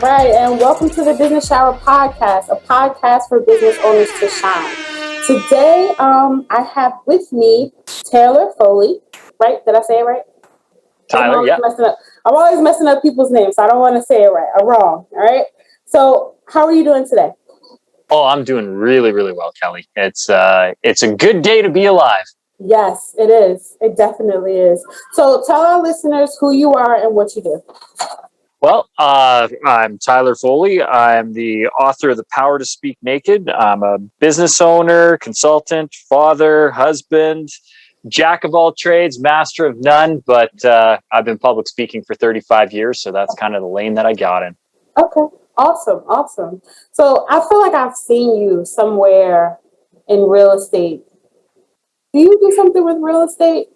right, and welcome to the Business Shower Podcast, a podcast for business owners to shine. Today, I have with me Taylor Foley. Right? Did I say it right? Tyler, yeah. I'm always messing up people's names, so I don't want to say it right. I'm wrong. All right. So, how are you doing today? Oh, I'm doing really, really well, Kelly. It's a good day to be alive. Yes, it is. It definitely is. So, tell our listeners who you are and what you do. Well, I'm Tyler Foley. I'm the author of The Power to Speak Naked. I'm a business owner, consultant, father, husband, jack of all trades, master of none. But I've been public speaking for 35 years, so that's kind of the lane that I got in. Okay, awesome. So I feel like I've seen you somewhere in real estate. Do you do something with real estate?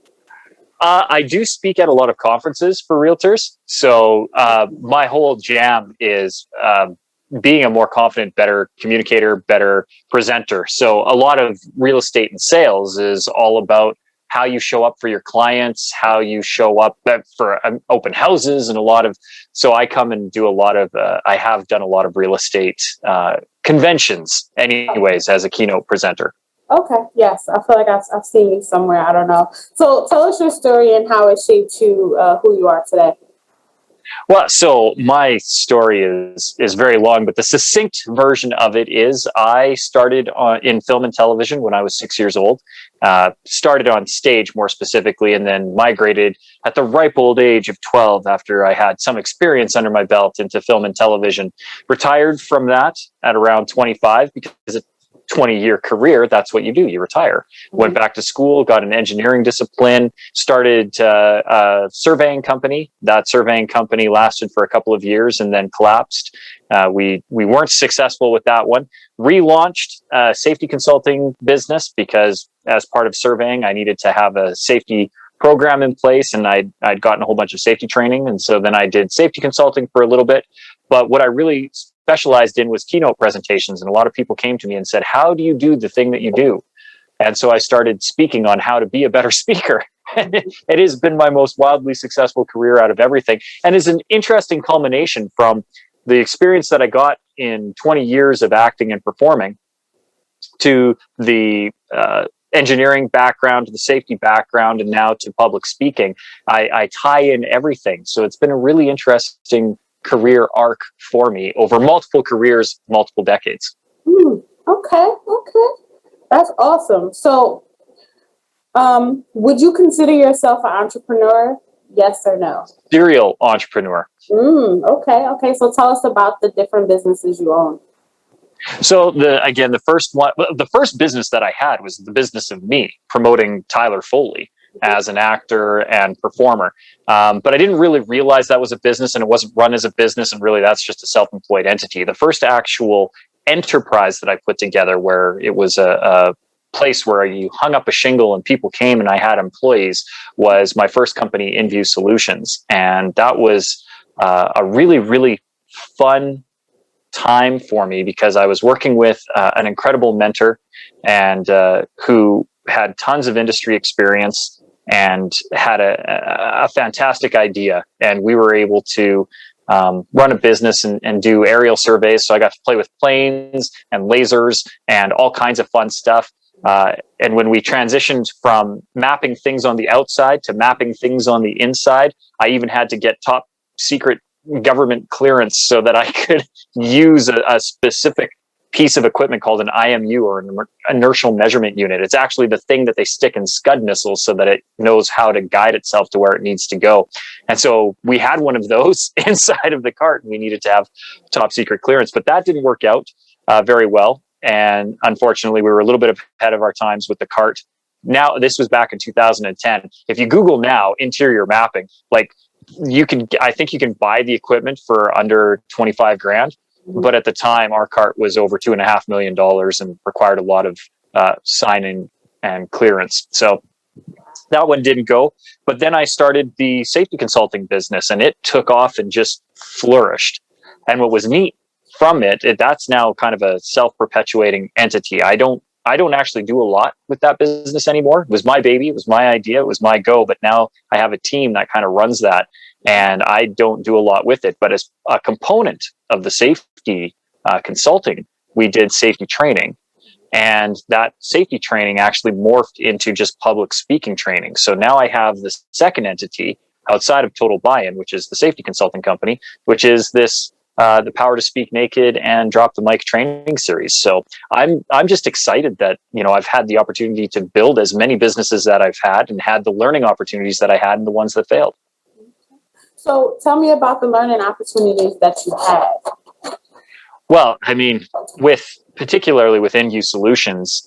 I do speak at a lot of conferences for realtors. So my whole jam is being a more confident, better communicator, better presenter. So a lot of real estate and sales is all about how you show up for your clients, how you show up for open houses, and so I come and do I have done a lot of real estate conventions anyways as a keynote presenter. Okay, yes, I feel like I've seen you somewhere. I don't know. So tell us your story and how it shaped you, who you are today. Well, so my story is very long, but the succinct version of it is I started in film and television when I was 6 years old. Started on stage more specifically, and then migrated at the ripe old age of 12 after I had some experience under my belt into film and television. Retired from that at around 25 because it 20-year career, that's what you do. You retire. Went back to school, got an engineering discipline, started a surveying company. That surveying company lasted for a couple of years and then collapsed. We weren't successful with that one. Relaunched a safety consulting business because as part of surveying, I needed to have a safety program in place, and I'd gotten a whole bunch of safety training. And so then I did safety consulting for a little bit. But what I really specialized in was keynote presentations. And a lot of people came to me and said, how do you do the thing that you do? And so I started speaking on how to be a better speaker. It has been my most wildly successful career out of everything, and is an interesting culmination from the experience that I got in 20 years of acting and performing to the engineering background, to the safety background, and now to public speaking. I tie in everything. So it's been a really interesting career arc for me over multiple careers, multiple decades. Okay. That's awesome. So would you consider yourself an entrepreneur? Yes or no? Serial entrepreneur. Okay. So tell us about the different businesses you own. So the first business that I had was the business of me promoting Tyler Foley as an actor and performer. But I didn't really realize that was a business, and it wasn't run as a business. And really, that's just a self-employed entity. The first actual enterprise that I put together, where it was a place where you hung up a shingle and people came and I had employees, was my first company, InView Solutions. And that was a really, really fun time for me because I was working with an incredible mentor and who had tons of industry experience and had a fantastic idea. And we were able to run a business and do aerial surveys. So I got to play with planes and lasers and all kinds of fun stuff. And when we transitioned from mapping things on the outside to mapping things on the inside, I even had to get top secret government clearance so that I could use a specific piece of equipment called an IMU, or an inertial measurement unit. It's actually the thing that they stick in Scud missiles so that it knows how to guide itself to where it needs to go. And so we had one of those inside of the cart, and we needed to have top secret clearance, but that didn't work out very well. And unfortunately, we were a little bit ahead of our times with the cart. Now, this was back in 2010. If you Google now interior mapping, I think you can buy the equipment for under 25 grand. But at the time, our cart was over $2.5 million and required a lot of signing and clearance. So that one didn't go. But then I started the safety consulting business, and it took off and just flourished. And what was neat from that's now kind of a self-perpetuating entity. I don't actually do a lot with that business anymore. It was my baby. It was my idea. It was my go. But now I have a team that kind of runs that. and I don't do a lot with it. But as a component of the safety consulting, we did safety training. And that safety training actually morphed into just public speaking training. So now I have this second entity outside of Total Buy-In, which is the safety consulting company, which is this the Power to Speak Naked and Drop the Mic training series. So I'm just excited that, you know, I've had the opportunity to build as many businesses that I've had, and had the learning opportunities that I had and the ones that failed. So tell me about the learning opportunities that you had. Well, I mean, particularly with End-Use Solutions,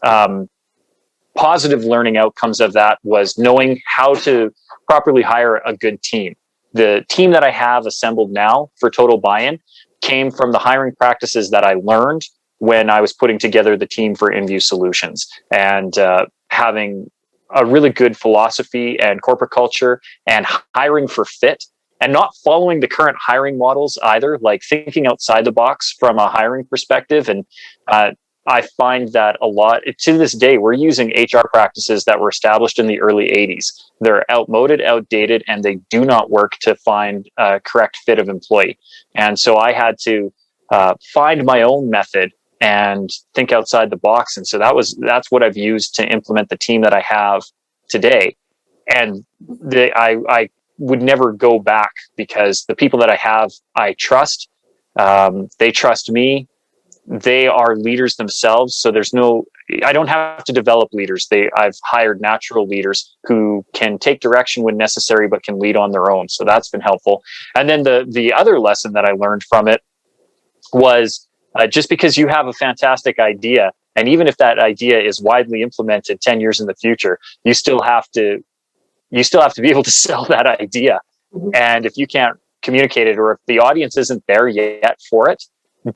positive learning outcomes of that was knowing how to properly hire a good team. The team that I have assembled now for Total Buy-In came from the hiring practices that I learned when I was putting together the team for End-Use Solutions, and having a really good philosophy and corporate culture, and hiring for fit, and not following the current hiring models either, like thinking outside the box from a hiring perspective. And I find that a lot, to this day, we're using HR practices that were established in the early 80s. They're outmoded, outdated, and they do not work to find a correct fit of employee. And so I had to find my own method and think outside the box. And so that's what I've used to implement the team that I have today. And I would never go back, because the people that I have, I trust. They trust me. They are leaders themselves. So I don't have to develop leaders. I've hired natural leaders who can take direction when necessary, but can lead on their own. So that's been helpful. And then the other lesson that I learned from it was, just because you have a fantastic idea, and even if that idea is widely implemented 10 years in the future, you still have to be able to sell that idea. And if you can't communicate it, or if the audience isn't there yet for it,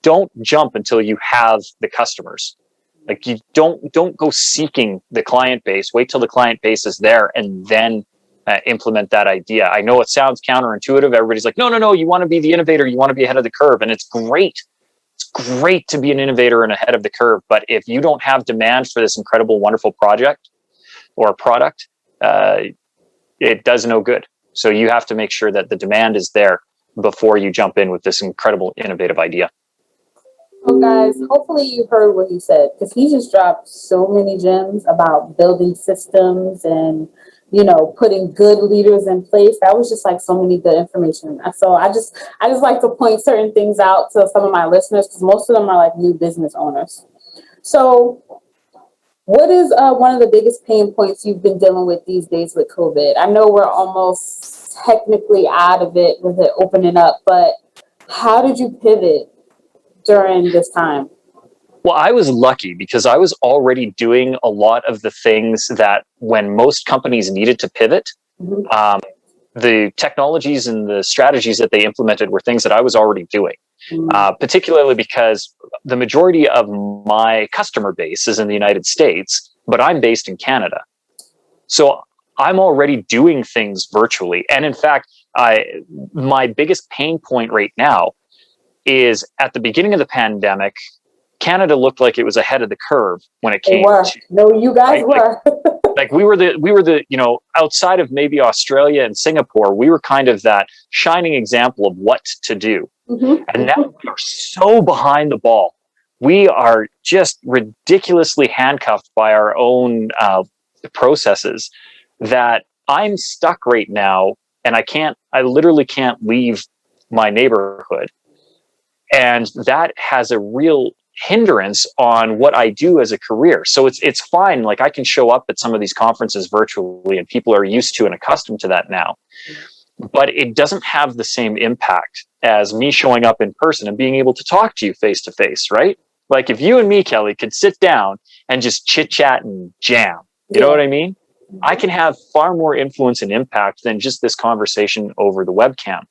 don't jump until you have the customers. Like, you don't go seeking the client base. Wait till the client base is there, and then implement that idea. I know it sounds counterintuitive. Everybody's like, no, you want to be the innovator. You want to be ahead of the curve. And it's great. It's great to be an innovator and ahead of the curve. But if you don't have demand for this incredible, wonderful project or product, it does no good. So you have to make sure that the demand is there before you jump in with this incredible, innovative idea. So guys, hopefully you heard what he said, because he just dropped so many gems about building systems and, you know, putting good leaders in place. That was just like so many good information. So I just like to point certain things out to some of my listeners, because most of them are like new business owners. So what is one of the biggest pain points you've been dealing with these days with COVID? I know we're almost technically out of it with it opening up, but how did you pivot during this time? Well, I was lucky because I was already doing a lot of the things that, when most companies needed to pivot, the technologies and the strategies that they implemented were things that I was already doing. Particularly because the majority of my customer base is in the United States, but I'm based in Canada. So I'm already doing things virtually. And in fact, my biggest pain point right now is, at the beginning of the pandemic, Canada looked like it was ahead of the curve when it came to, no, you guys were. like we were the, you know, outside of maybe Australia and Singapore, we were kind of that shining example of what to do. And now we are so behind the ball. We are just ridiculously handcuffed by our own processes, that I'm stuck right now, and I literally can't leave my neighborhood. And that has a real hindrance on what I do as a career. So it's fine. Like, I can show up at some of these conferences virtually, and people are used to and accustomed to that now. But it doesn't have the same impact as me showing up in person and being able to talk to you face to face, right? Like, if you and me, Kelly, could sit down and just chit chat and jam, you know what I mean? I can have far more influence and impact than just this conversation over the webcam.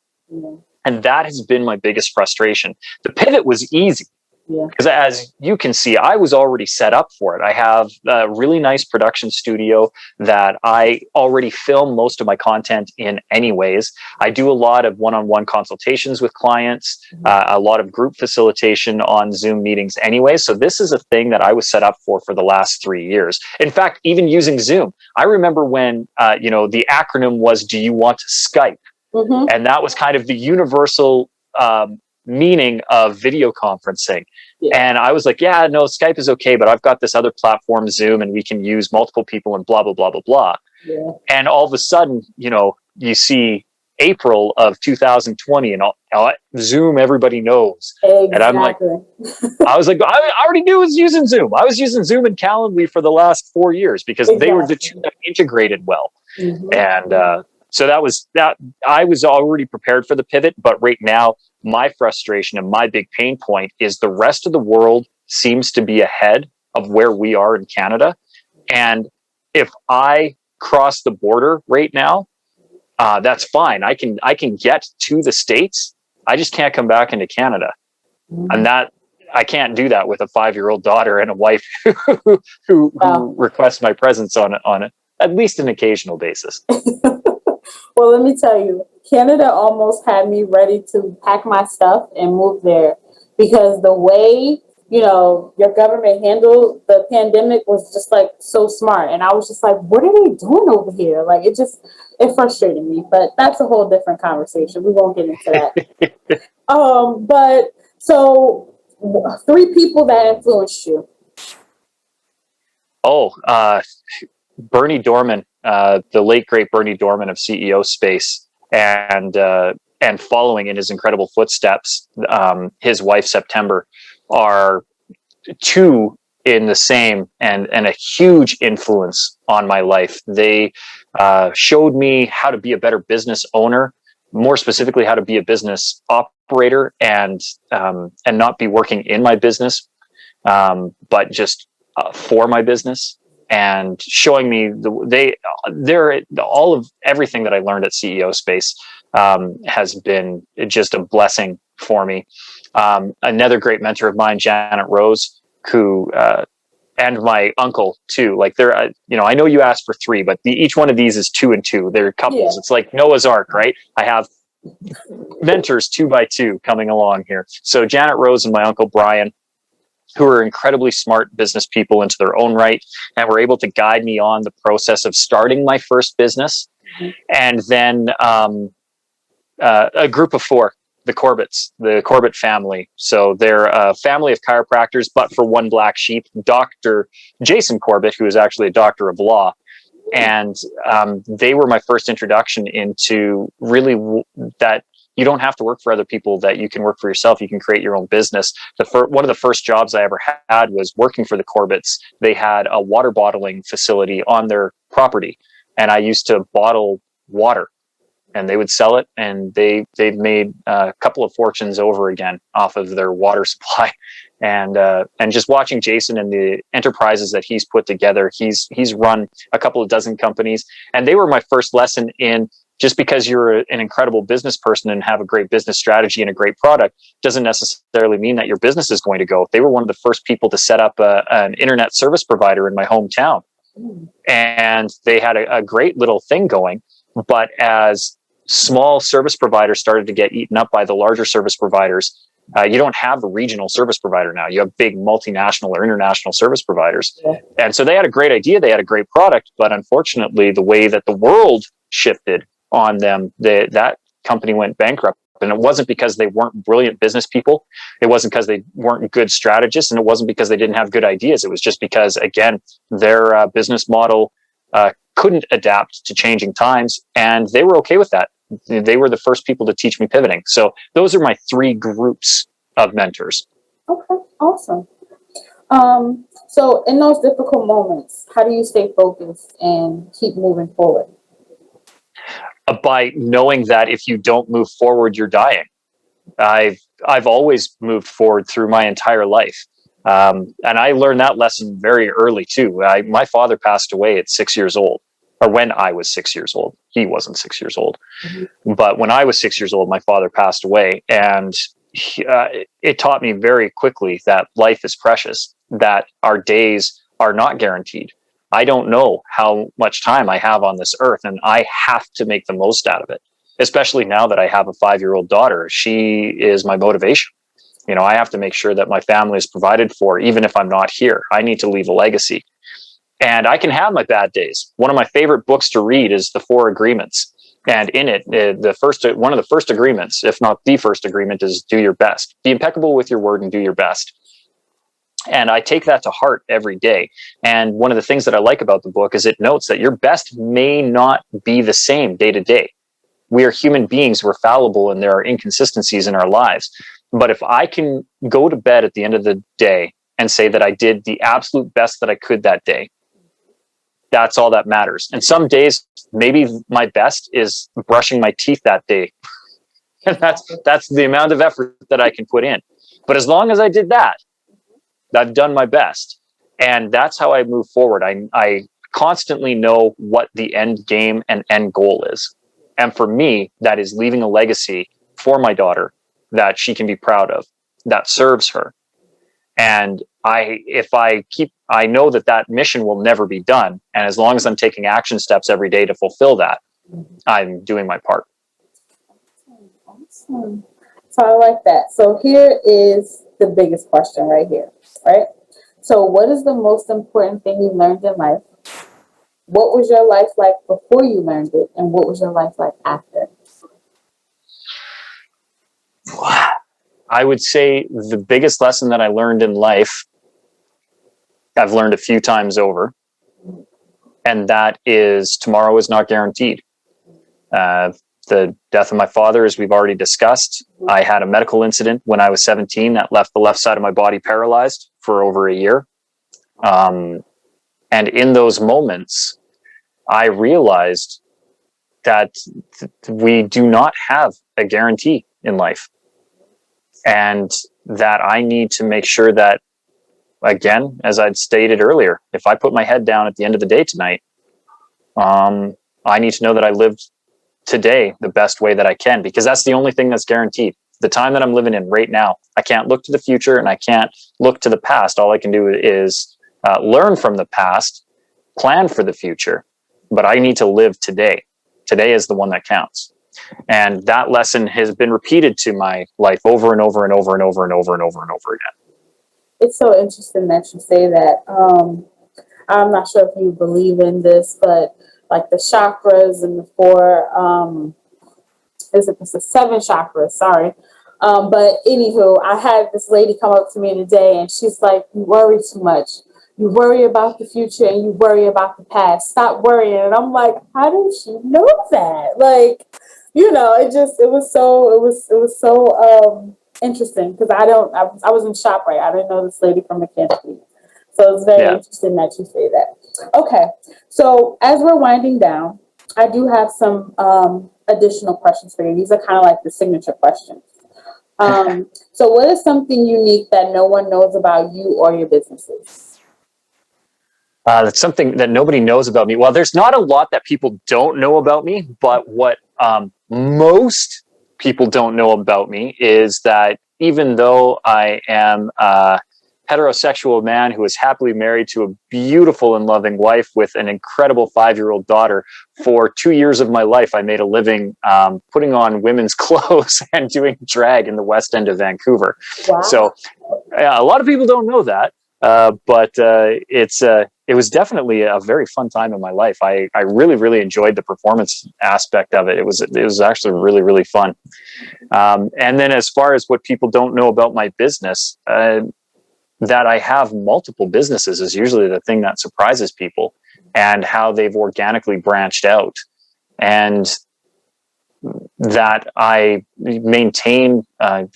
And that has been my biggest frustration. The pivot was easy, because as you can see, I was already set up for it. I have a really nice production studio that I already film most of my content in anyways. I do a lot of one-on-one consultations with clients, a lot of group facilitation on Zoom meetings anyways. So this is a thing that I was set up for the last 3 years. In fact, even using Zoom, I remember when, the acronym was, do you want to Skype? Mm-hmm. And that was kind of the universal meaning of video conferencing. Yeah. And I was like, yeah, no, Skype is okay, but I've got this other platform, Zoom, and we can use multiple people and blah, blah, blah, blah, blah. Yeah. And all of a sudden, you see April of 2020 and Zoom, everybody knows. Exactly. And I'm like, I was like, I already knew I was using Zoom. I was using Zoom and Calendly for the last 4 years because they were the two that integrated well. Mm-hmm. And so that was that. I was already prepared for the pivot, but right now, my frustration and my big pain point is the rest of the world seems to be ahead of where we are in Canada. And if I cross the border right now, that's fine. I can get to the States. I just can't come back into Canada. Mm-hmm. And that I can't do that with a 5-year-old daughter and a wife who requests my presence on at least an occasional basis. Well, let me tell you, Canada almost had me ready to pack my stuff and move there because the way, your government handled the pandemic was just like so smart. And I was just like, what are they doing over here? Like, it frustrated me, but that's a whole different conversation. We won't get into that. But so 3 people that influenced you. Bernie Dorman, the late great Bernie Dorman of CEO Space, and following in his incredible footsteps, his wife September, are 2 in the same and a huge influence on my life. They showed me how to be a better business owner, more specifically how to be a business operator, and not be working in my business, but just for my business. And showing me all of everything that I learned at CEO Space has been just a blessing for me. Another great mentor of mine, Janet Rose, who and my uncle too. Like I know you asked for 3, but each one of these is 2 and 2. They're couples. Yeah. It's like Noah's Ark, right? I have mentors 2 by 2 coming along here. So Janet Rose and my uncle Brian, who are incredibly smart business people into their own right, and were able to guide me on the process of starting my first business. Mm-hmm. And then a group of 4, the Corbetts, the Corbett family. So they're a family of chiropractors, but for one black sheep, Dr. Jason Corbett, who is actually a doctor of law. And they were my first introduction into really that you don't have to work for other people, that you can work for yourself. You can create your own business. One of the first jobs I ever had was working for the Corbetts. They had a water bottling facility on their property, and I used to bottle water, and they would sell it, and they've made a couple of fortunes over again off of their water supply. And just watching Jason and the enterprises that he's put together, he's run a couple of dozen companies, and they were my first lesson in, just because you're an incredible business person and have a great business strategy and a great product doesn't necessarily mean that your business is going to go. They were one of the first people to set up an internet service provider in my hometown. And they had a great little thing going. But as small service providers started to get eaten up by the larger service providers, you don't have a regional service provider now. You have big multinational or international service providers. Yeah. And so they had a great idea. They had a great product. But unfortunately, the way that the world shifted on them, that company went bankrupt. And it wasn't because they weren't brilliant business people. It wasn't because they weren't good strategists. And it wasn't because they didn't have good ideas. It was just because, again, their business model couldn't adapt to changing times. And they were okay with that. They were the first people to teach me pivoting. So those are my 3 groups of mentors. Okay, awesome. So in those difficult moments, how do you stay focused and keep moving forward? By knowing that if you don't move forward, you're dying. I've always moved forward through my entire life. And I learned that lesson very early too. My father passed away at 6 years old, or when I was 6 years old. He wasn't 6 years old. Mm-hmm. But when I was 6 years old, my father passed away. And it taught me very quickly that life is precious, that our days are not guaranteed. I don't know how much time I have on this earth, and I have to make the most out of it, especially now that I have a 5-year-old daughter. She is my motivation. I have to make sure that my family is provided for, even if I'm not here. I need to leave a legacy. And I can have my bad days. One of my favorite books to read is The 4 Agreements. And in it, one of the first agreements, if not the first agreement, is do your best. Be impeccable with your word and do your best. And I take that to heart every day. And one of the things that I like about the book is it notes that your best may not be the same day to day. We are human beings, we're fallible, and there are inconsistencies in our lives. But if I can go to bed at the end of the day and say that I did the absolute best that I could that day, that's all that matters. And some days, maybe my best is brushing my teeth that day. And that's the amount of effort that I can put in. But as long as I did that, I've done my best. And that's how I move forward. I constantly know what the end game and end goal is. And for me, that is leaving a legacy for my daughter that she can be proud of, that serves her. And I know that mission will never be done. And as long as I'm taking action steps every day to fulfill that, I'm doing my part. Awesome. So I like that. So here is the biggest question right here, right? So what is the most important thing you learned in life? What was your life like before you learned it? And what was your life like after? I would say the biggest lesson that I learned in life, I've learned a few times over, and that is tomorrow is not guaranteed. The death of my father, as we've already discussed, I had a medical incident when I was 17 that left the left side of my body paralyzed for over a year. And in those moments, I realized that we do not have a guarantee in life. And that I need to make sure that, again, as I'd stated earlier, if I put my head down at the end of the day tonight, I need to know that I lived today the best way that I can, because that's the only thing that's guaranteed. The time that I'm living in right now, I can't look to the future and I can't look to the past. All I can do is learn from the past, plan for the future, but I need to live today. Today is the one that counts. And that lesson has been repeated to my life over and over and over and over and over and over and over again. It's so interesting that you say that. I'm not sure if you believe in this, but like the chakras and the it's the 7 chakras, sorry. But anywho, I had this lady come up to me today and she's like, you worry too much. You worry about the future and you worry about the past. Stop worrying. And I'm like, how did she know that? Like, it was so interesting because I was in ShopRite. I didn't know this lady from McKinsey. So it's very interesting that you say that. Okay. So as we're winding down, I do have some additional questions for you. These are kind of like the signature questions. So what is something unique that no one knows about you or your businesses? That's something that nobody knows about me. Well, there's not a lot that people don't know about me, but what most people don't know about me is that even though I am a heterosexual man who is happily married to a beautiful and loving wife with an incredible 5-year-old daughter, for 2 years of my life, I made a living putting on women's clothes and doing drag in the West End of Vancouver. Wow. So a lot of people don't know that. But it was definitely a very fun time in my life. I really, really enjoyed the performance aspect of it. It was actually really, really fun. And then as far as what people don't know about my business, that I have multiple businesses is usually the thing that surprises people, and how they've organically branched out, and that I maintain, a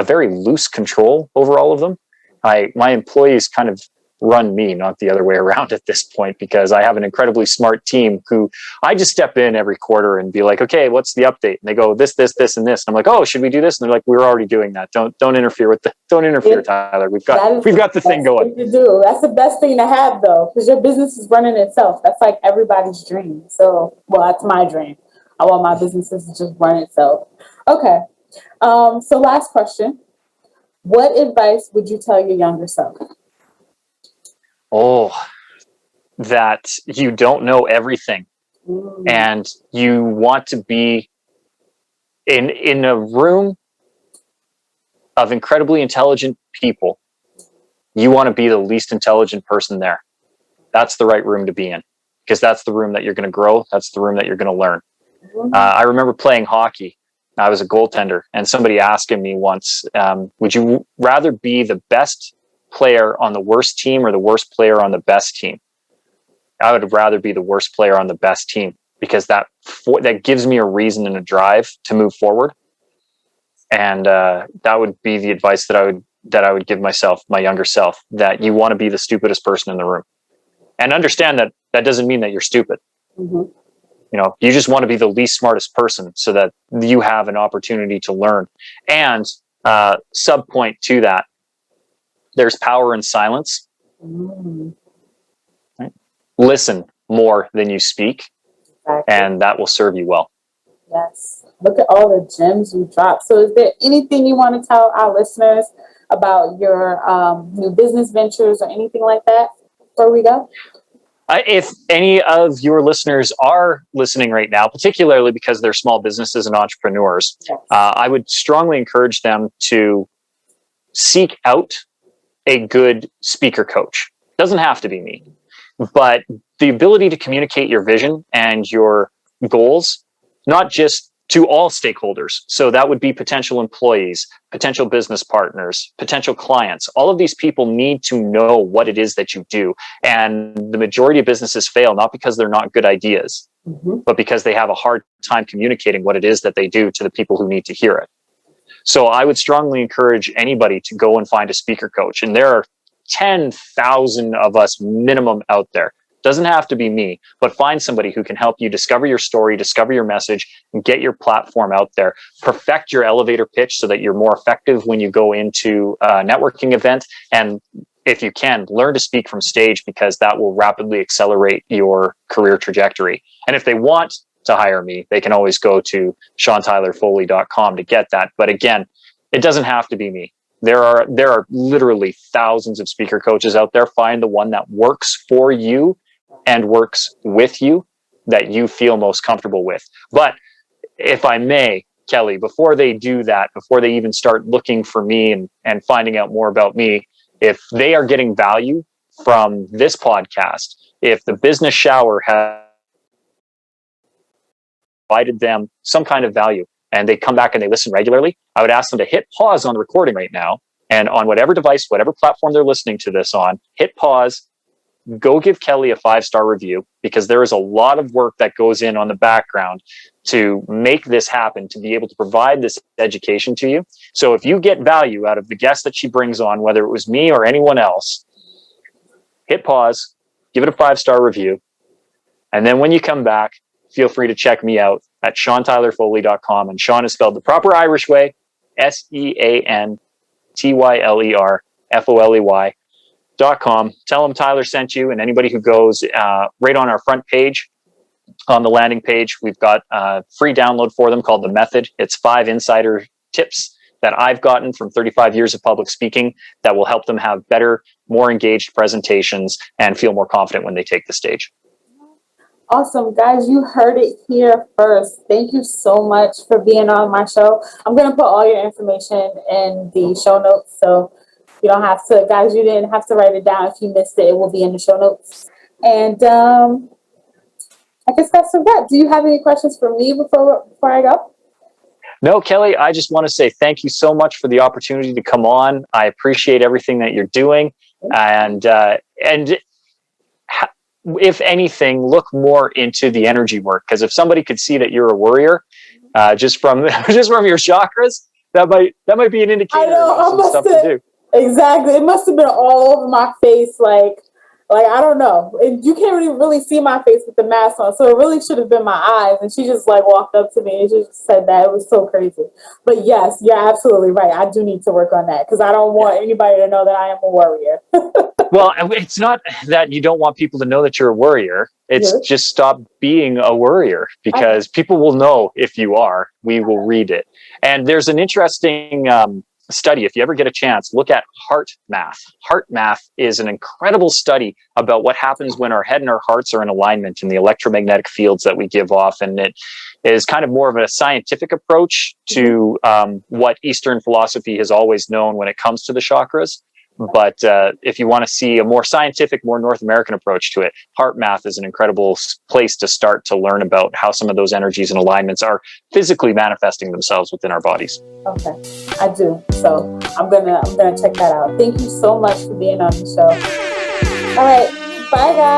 very loose control over all of them. My employees kind of run me, not the other way around at this point, because I have an incredibly smart team who I just step in every quarter and be like, okay, what's the update? And they go, this, and this. And I'm like, oh, should we do this? And they're like, we're already doing that. Don't interfere Tyler. We've got the thing going. To do. That's the best thing to have though, because your business is running itself. That's like everybody's dream. So, well, that's my dream. I want my businesses to just run itself. Okay. So last question. What advice would you tell your younger self? Oh, that you don't know everything. And you want to be in a room of incredibly intelligent people. You want to be the least intelligent person there. That's the right room to be in, because that's the room that you're going to grow. That's the room that you're going to learn. I remember playing hockey. I was a goaltender, and somebody asking me once, would you rather be the best player on the worst team or the worst player on the best team? I would rather be the worst player on the best team, because that gives me a reason and a drive to move forward. And that would be the advice that I would give myself, my younger self, that you want to be the stupidest person in the room, and understand that that doesn't mean that you're stupid. Mm-hmm. You know, you just want to be the least smartest person so that you have an opportunity to learn. And sub point to that, there's power in silence. Mm-hmm. Right? Listen more than you speak, Exactly. and that will serve you well. Yes. Look at all the gems you dropped. So is there anything you want to tell our listeners about your new business ventures or anything like that before we go? If any of your listeners are listening right now, particularly because they're small businesses and entrepreneurs, Yes. I would strongly encourage them to seek out a good speaker coach. Doesn't have to be me, but the ability to communicate your vision and your goals, not just to all stakeholders. So that would be potential employees, potential business partners, potential clients. All of these people need to know what it is that you do. And the majority of businesses fail not because they're not good ideas, Mm-hmm. but because they have a hard time communicating what it is that they do to the people who need to hear it. So I would strongly encourage anybody to go and find a speaker coach. And there are 10,000 of us minimum out there. Doesn't have to be me, but find somebody who can help you discover your story, discover your message, and get your platform out there. Perfect your elevator pitch so that you're more effective when you go into a networking event. And if you can, learn to speak from stage, because that will rapidly accelerate your career trajectory. And if they want to hire me, they can always go to SeanTylerFoley.com to get that. But again, it doesn't have to be me. There are literally thousands of speaker coaches out there. Find the one that works for you and works with you, that you feel most comfortable with. But if I may, Kelly, before they do that, before they even start looking for me and finding out more about me, if they are getting value from this podcast, if the business shower has provided them some kind of value and they come back and they listen regularly, I would ask them to hit pause on the recording right now, and on whatever device, whatever platform they're listening to this on, hit pause, go give Kelly a 5-star review, because there is a lot of work that goes in on the background to make this happen, to be able to provide this education to you. So if you get value out of the guest that she brings on, whether it was me or anyone else, hit pause, give it a 5-star review. And then when you come back, feel free to check me out at SeanTylerFoley.com. And Sean is spelled the proper Irish way, SeanTylerFoley.com. Tell them Tyler sent you, and anybody who goes right on our front page, on the landing page, we've got a free download for them called The Method. It's 5 insider tips that I've gotten from 35 years of public speaking that will help them have better, more engaged presentations and feel more confident when they take the stage. Awesome, guys. You heard it here first. Thank you so much for being on my show. I'm going to put all your information in the show notes, so you don't have to, guys, you didn't have to write it down. If you missed it, it will be in the show notes. And I guess that's a wrap. Do you have any questions for me before I go? No, Kelly, I just want to say thank you so much for the opportunity to come on. I appreciate everything that you're doing. And if anything, look more into the energy work, because if somebody could see that you're a worrier, just from your chakras, that might be an indicator of some stuff to do. Exactly. It must have been all over my face, like I don't know. You can't really see my face with the mask on, so it really should have been my eyes. And she just walked up to me and she just said that. It was so crazy. But yes, you're absolutely right. I do need to work on that, because I don't want anybody to know that I am a worrier. Well, it's not that you don't want people to know that you're a worrier. It's just stop being a worrier, because people will know if you are. We will read it. And there's an interesting study. If you ever get a chance, look at heart math. Heart math is an incredible study about what happens when our head and our hearts are in alignment in the electromagnetic fields that we give off. And it is kind of more of a scientific approach to what Eastern philosophy has always known when it comes to the chakras. But if you want to see a more scientific, more North American approach to it, heart math is an incredible place to start to learn about how some of those energies and alignments are physically manifesting themselves within our bodies. Okay, I do. So I'm gonna check that out. Thank you so much for being on the show. All right, bye guys.